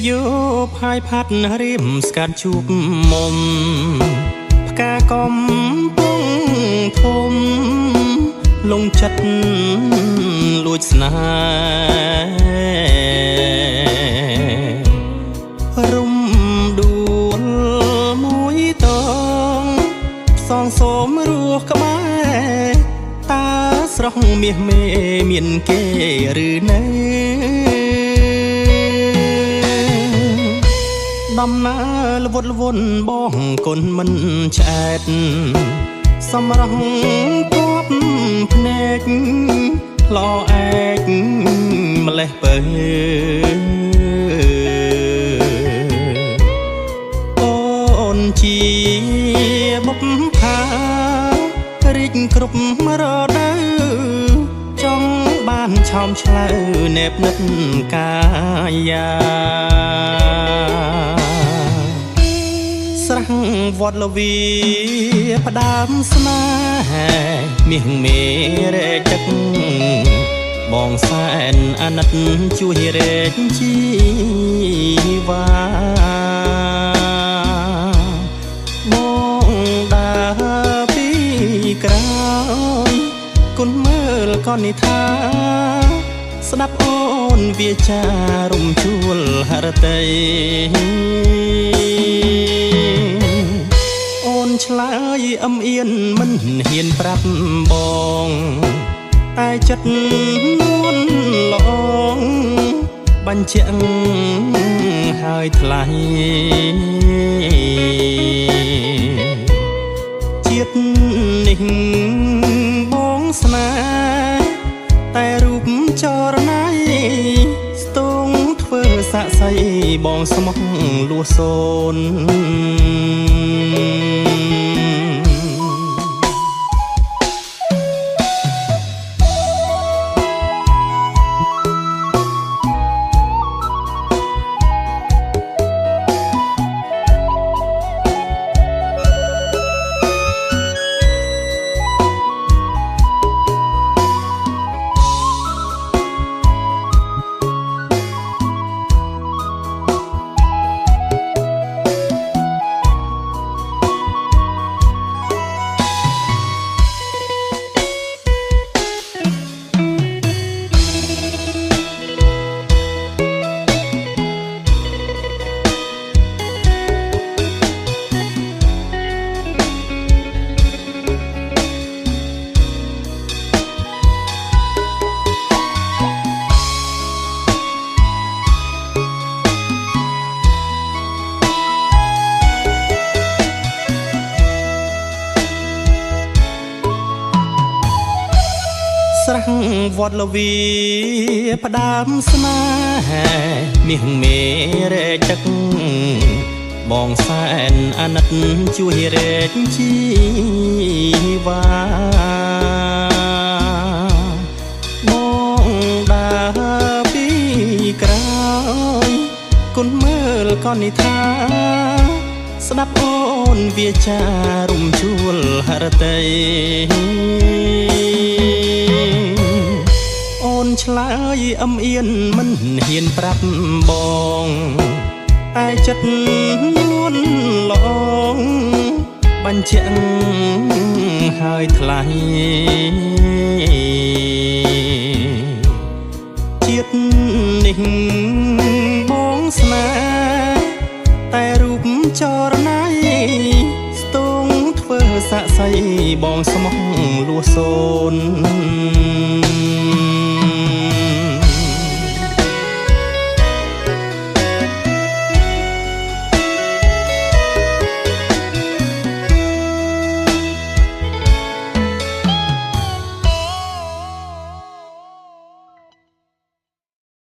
យោផាយផាត់រៀមស្កាត់ជួបមុំផ្កាកំពុងធំលងចិត្តលួចស្នេហ៍រុំដួលមួយតងផ្សងសូមរស់ក្បែរតើស្រស់មាសមេមានគេឬនៅដំណើរល្វត់ល្វន់បងគុណមិនឆ្អែតសម្រងគប់ភ្នែកឡអែកម្លេះពើអូនជាបុព្ផារីកគ្រប់រដូវចង់បានឆោមឆ្លើណែបនិតកាយាស្រះវត្តលវីផ្ដាំស្នេហ៍មាសមេរែកទឹកបងសែនអាណិតជួយរែកជីវ៉ាបងដើរពីក្រោយគុណមើលកនិថាស្ដាប់អូនវាចារំជួលហរតីឆ្លើយអឹមអៀនមិនហ៊ានប្រាប់បងតែចិត្តនួនល្អងបញ្ជាក់ហើយថ្លៃជាតិនេះបងស្នេហ៍តែរូបចរណៃស្ទងធ្វើសាក់សៃបងស្មោះលួសសូនស្រះវត្តលវីផ្ដាំស្នេហ៍មាសមេរែកទឹកបងសែនអាណិតជួយរែកជីវ៉ាបងដើរពីក្រោយគុណមើលកនិថាស្ដាប់អូនវាចារំជួលហរតីឆ្លើយអឹមអៀនមិនហ៊ានប្រាប់បងតែចិត្តនួនល្អងបញ្ជាក់ហើយថ្លៃជាតិនេះបងស្នេហ៍តែរូបចរណៃស្ទងធ្វើសាក់សៃបងស្មោះលួសសូន